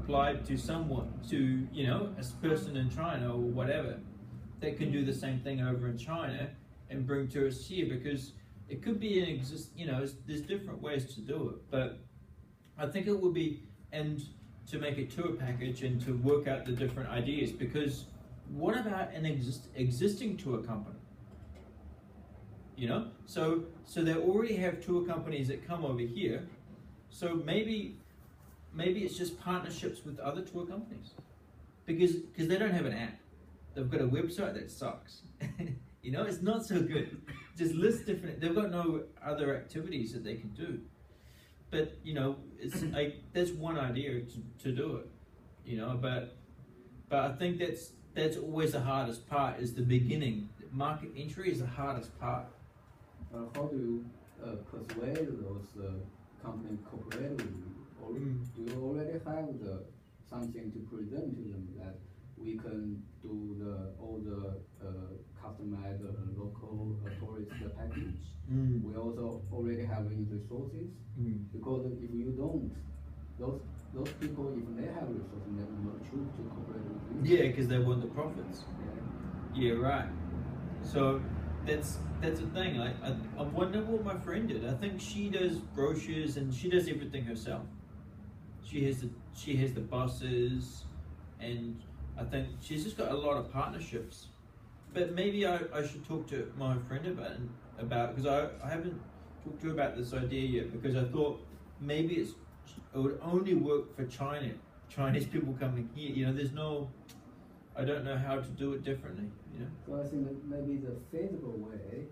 applied to someone, to a person in China or whatever, that can do the same thing over in China and bring tourists here, because it could be there's different ways to do it, but I think it would be, and to make a tour package and to work out the different ideas, because what about an existing tour company? So they already have tour companies that come over here, so maybe it's just partnerships with other tour companies, because they don't have an app. They've got a website that sucks. It's not so good. Just lists different. They've got no other activities that they can do. But it's like that's one idea to do it. But I think that's always the hardest part, is the beginning. Market entry is the hardest part. How do you persuade those companies cooperate with you? Or do you already have something to present to them that we can do all the customized local tourist package? We also already have resources, because if you don't, those people, if they have resources, they will not choose to cooperate with you. Yeah, because they want the profits. Yeah, right. So that's the thing. I wonder what my friend did. I think she does brochures and she does everything herself. She has the buses, and I think she's just got a lot of partnerships. But maybe I should talk to my friend about because I haven't talked to her about this idea yet, because I thought maybe it would only work for Chinese people coming here. I don't know how to do it differently. So I think that maybe the feasible way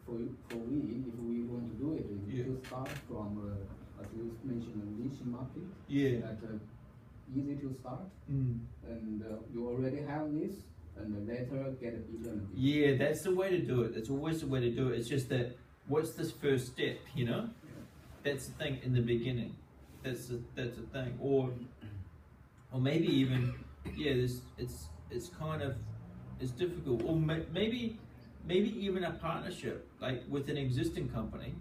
for we, if we want to do it, is to start from, as you mentioned, a niche market. Yeah. That easy to start, and you already have this, and later get a bigger and bigger. Yeah, that's the way to do it. That's always the way to do it. It's just that, what's this first step? Yeah. That's the thing in the beginning. That's the thing, or maybe even it's kind of difficult, or maybe even a partnership like with an existing company,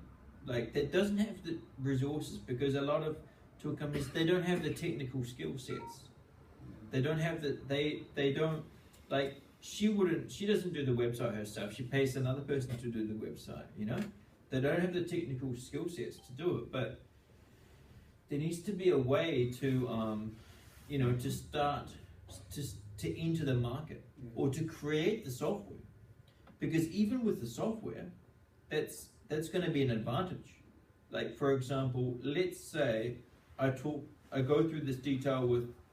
like that doesn't have the resources, because a lot of tour companies, they don't have the technical skill sets. They don't have they don't, like, she doesn't do the website herself. She pays another person to do the website, They don't have the technical skill sets to do it, but there needs to be a way to, to start, to enter the market, or to create the software. Because even with the software, that's going to be an advantage. Like, for example, let's say I go through this detail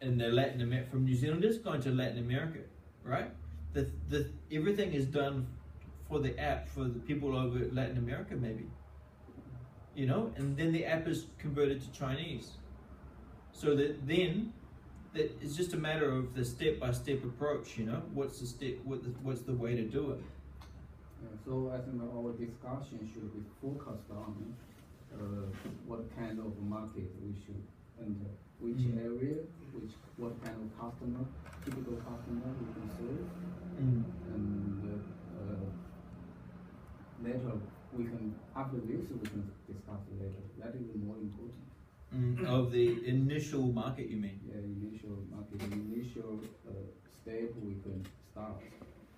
from New Zealanders going to Latin America, right? Everything is done for the app for the people over Latin America, maybe, and then the app is converted to Chinese, so that then that it's just a matter of the step-by-step approach. What's the step? What's the way to do it? So I think our discussion should be focused on what kind of market we should enter, which area, what kind of typical customer we can serve, and later after this we can discuss later. That is more important. Of the initial market, you mean? Yeah, initial market, initial step we can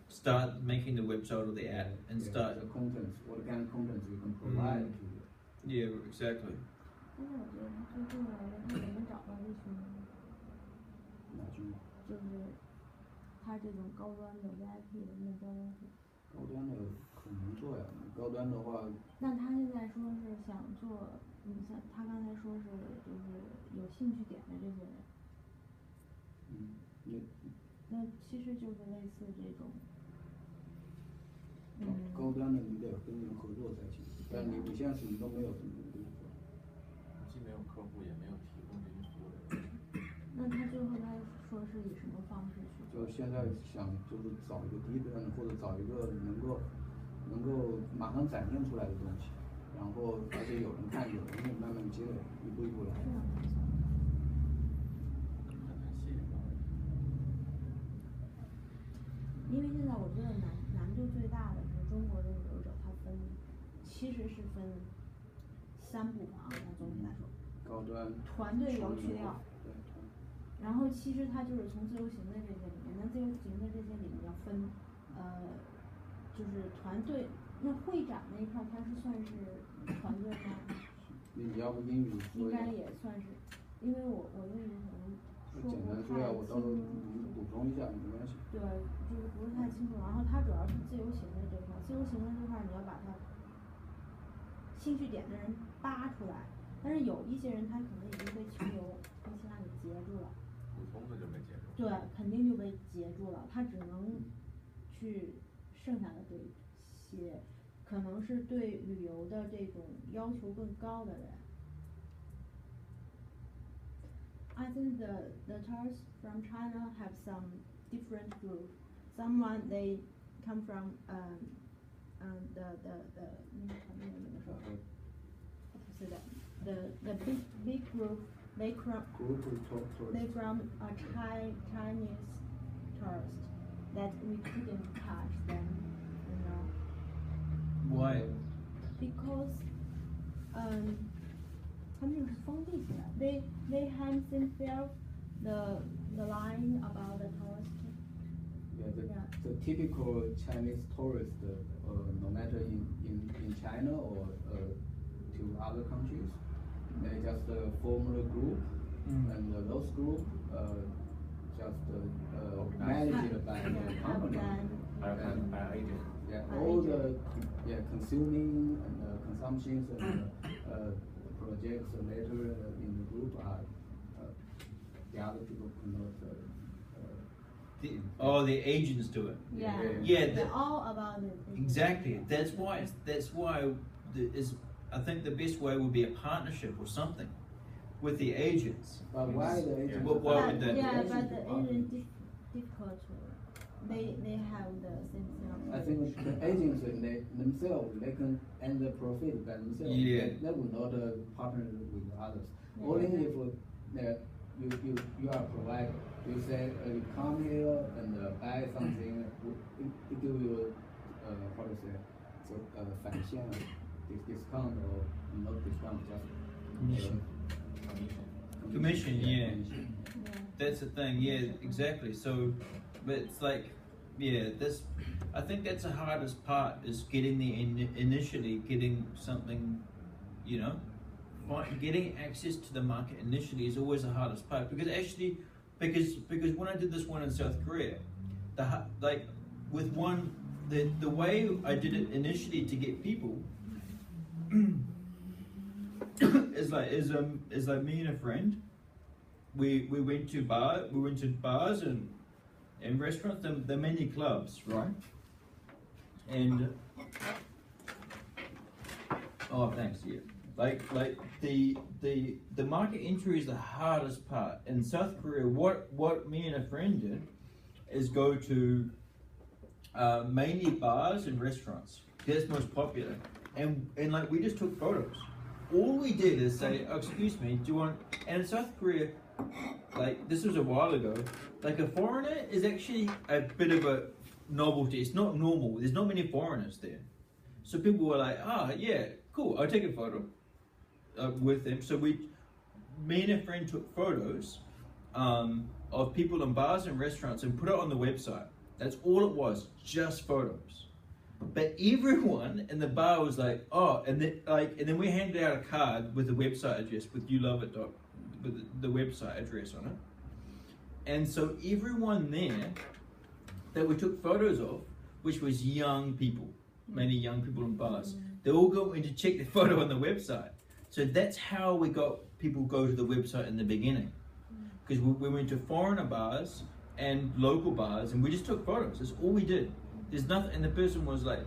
start making the website or the app, and start the contents. What kind of contents we can provide to you? Yeah, exactly. 但是我觉得最重要的是你们找到这群人，就是他这种高端的 VIP 的目标用户。高端的可能做呀，高端的话。那他现在说是想做，你像他刚才说是就是有兴趣点的这些人。那其实就是类似这种。高端的你得跟人合作才行，但你现在什么都没有，怎么跟人合作？既没有客户，也没有提供这些服务。那他最后他说是以什么方式去？就现在想就是找一个低端的，或者找一个能够马上展现出来的东西，然后而且有人看，有人也慢慢积累，一步一步来。因为现在我觉得难度最大的是中国的旅游者，他其实是分3部分啊，总体来说。高端。团队游去掉。对，团队。然后其实它就是从自由行的这些里面，那自由行的这些里面要分，就是团队，那会展那一块儿它是算是团队吗？你要不英语说一下？应该也算是，因为我英语可能说简不太单说呀，我到时候清。补充一下，没关系。对，就是不是太清楚。然后它主要是自由行的这块儿，自由行的这块儿你要把它兴趣点的人扒出来，但是有一些人他可能已经被穷游跟其他给截住了。普通的就没接受。对，肯定就被截住了，他只能去剩下的这些，可能是对旅游的这种要求更高的人。I think the tourists from China have some different group. Someone they come from the big group they from Chinese tourists that we couldn't catch them, you know. Why? Because 他们是封闭起来 they have themselves the line about the tourist. Yeah, the typical Chinese tourist, no matter in China or to other countries, they just form a group, and those group just managed by the company. By agent. Yeah, all the consuming and consumptions and projects later in the group are the other people cannot. The agents do it. Yeah, Yeah, they're all about it. Exactly. That's why I think the best way would be a partnership or something with the agents. But why the agents? Why would that? Yeah, but the agent difficult to. They have the same thing. I think the agents themselves they can earn the profit by themselves. Yeah. They will not partner with others. Yeah. Only if you are provided. You say you come here and buy something, it give you how to say so 返现 discount or not discount just Commission, yeah. commission. Yeah. That's the thing, yeah, exactly. So, but it's like, yeah, I think that's the hardest part is getting initially getting something, you know, getting access to the market initially is always the hardest part because when I did this one in South Korea, the way I did it initially to get people is like me and a friend. We went to bars and restaurants. They're mainly clubs, right? And oh, thanks. Yeah, like the market entry is the hardest part in South Korea. What me and a friend did is go to mainly bars and restaurants. That's most popular, and like we just took photos. All we did is say, oh, excuse me, do you want? And in South Korea, like this was a while ago, like a foreigner is actually a bit of a novelty. It's not normal. There's not many foreigners there, so people were like, yeah, cool, I'll take a photo with them. So me and a friend took photos of people in bars and restaurants and put it on the website. That's all it was, just photos. But everyone in the bar was like, oh, and then we handed out a card with the website address, with with the website address on it. And so everyone there that we took photos of, which was young people, mainly young people in bars, they all go in to check the photo on the website. So that's how we got people go to the website in the beginning. Because we went to foreigner bars and local bars and we just took photos. That's all we did. There's nothing, and the person was like,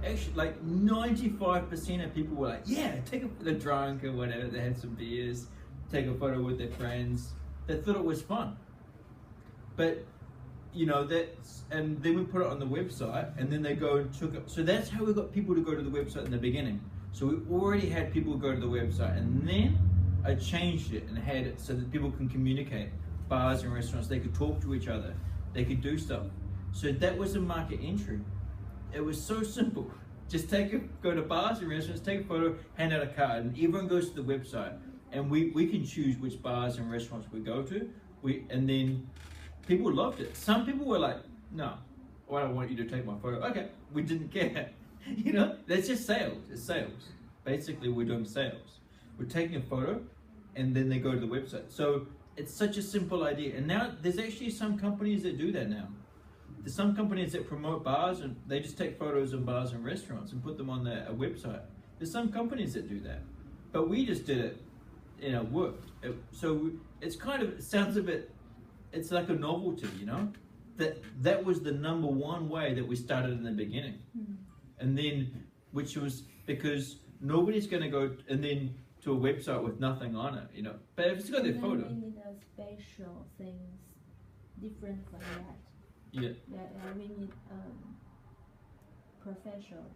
actually, like 95% of people were like, yeah, they're drunk or whatever, they had some beers, take a photo with their friends. They thought it was fun. But, you know, and then we put it on the website and then they go and took it. So that's how we got people to go to the website in the beginning. So we already had people go to the website and then I changed it and had it so that people can communicate. Bars and restaurants, they could talk to each other, they could do stuff. So that was a market entry. It was so simple. Just go to bars and restaurants, take a photo, hand out a card, and everyone goes to the website. And we can choose which bars and restaurants we go to. and then people loved it. Some people were like, no, I don't want you to take my photo. Okay, we didn't care. You know, that's just sales. It's sales. Basically, we're doing sales. We're taking a photo, and then they go to the website. So it's such a simple idea. And now there's actually some companies that do that now. There's some companies that promote bars, and they just take photos of bars and restaurants and put them on their website. There's some companies that do that, but we just did it, you know, worked. So it's kind of, it sounds a bit, it's like a novelty, you know? That was the number one way that we started in the beginning. And then, which was because nobody's gonna go and then to a website with nothing on it, you know? But if it's got their And photo. then we need a special things different from that. Yeah. We need professional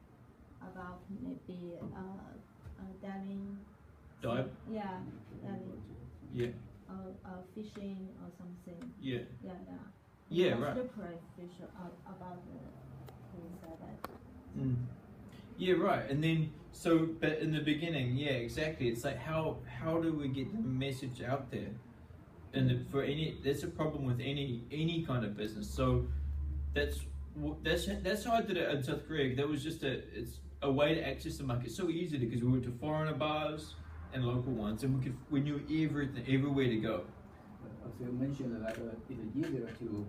about maybe diving. Dive? Yeah, diving. Yeah. Fishing or something. Yeah. Yeah. Yeah, What's right. the professional about the things like that? Yeah, right. And then, so, but in the beginning, yeah, exactly. It's like, how do we get the message out there? And that's a problem with any kind of business. So that's how I did it in South Korea. That was just it's a way to access the market so easily because we went to foreigner bars and local ones, and we knew everywhere to go. As you mentioned, that it's easier to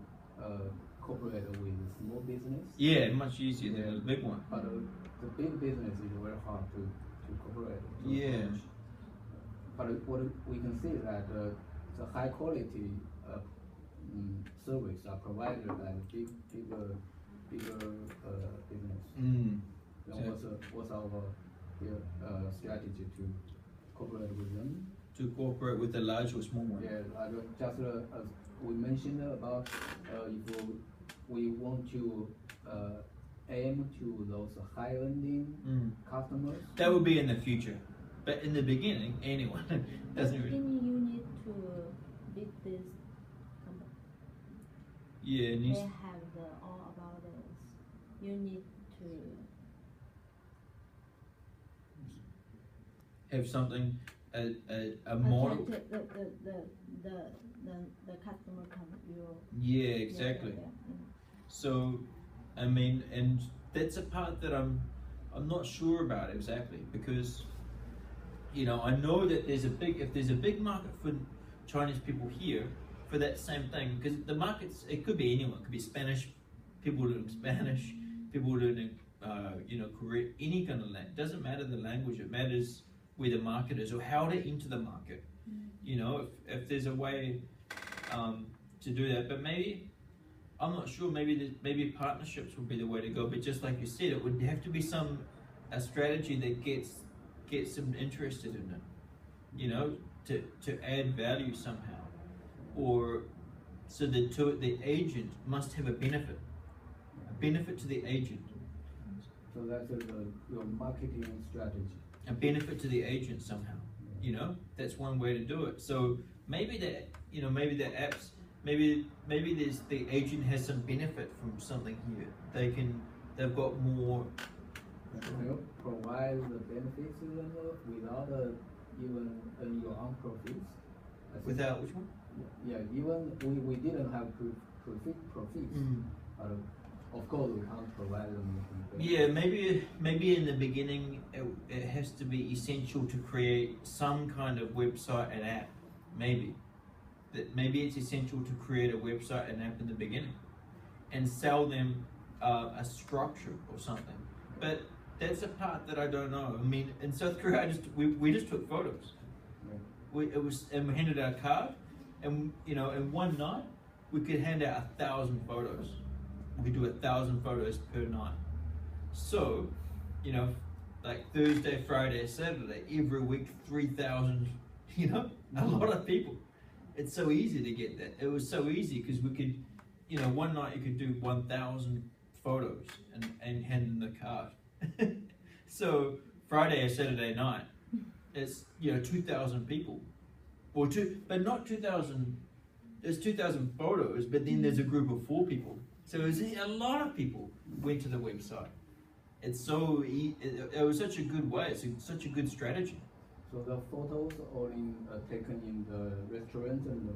cooperate with small business. Yeah, much easier than a big one. But the big business is very hard to cooperate. Yeah. But what we can see is that the high quality service are provided by the bigger business. Then what's our strategy to cooperate with them? To cooperate with the large or small one. Yeah, just as we mentioned about if we want to aim to those high-ending customers. That would be in the future, but in the beginning, anyone doesn't really. You need to beat this company. Yeah, it They needs, have all about this. You need to have something a model. the customer come you. Yeah, exactly. So, I mean, and that's a part that I'm not sure about exactly because, you know, I know that if there's a big market for Chinese people here for that same thing, because the markets, it could be anyone, it could be Spanish, people learning Spanish, people learning, you know, Korean, any kind of language. It doesn't matter the language, it matters where the market is or how to enter the market. You know, if there's a way to do that, but maybe, I'm not sure, maybe partnerships would be the way to go, but just like you said, it would have to be a strategy that gets them interested in it, you know, to add value somehow, or so that the agent must have a benefit to the agent. So that's your marketing strategy. A benefit to the agent somehow, you know, that's one way to do it. So maybe that, you know, maybe the apps, maybe the agent has some benefit from something here. They've got more. Can you provide the benefits to them without even your own profits? Without which one? Yeah, even we didn't have profits, but of course we can't provide them. Yeah, maybe in the beginning it has to be essential to create some kind of website and app. Maybe it's essential to create a website and app in the beginning, and sell them a structure or something. But that's a part that I don't know. I mean, in South Korea, we just took photos. And we handed out a card, and you know, in one night we could hand out 1,000 photos. We could do 1,000 photos per night. So, you know, like Thursday, Friday, Saturday, every week 3,000. You know, a lot of people. It's so easy to get that. It was so easy because we could, you know, one night you could do 1,000 photos and hand them the card. So Friday or Saturday night, it's, you know, 2,000 people, but not 2,000. There's 2,000 photos, but then there's a group of 4 people. So a lot of people went to the website. It was such a good way. It's such a good strategy. So the photos are taken in the restaurant and the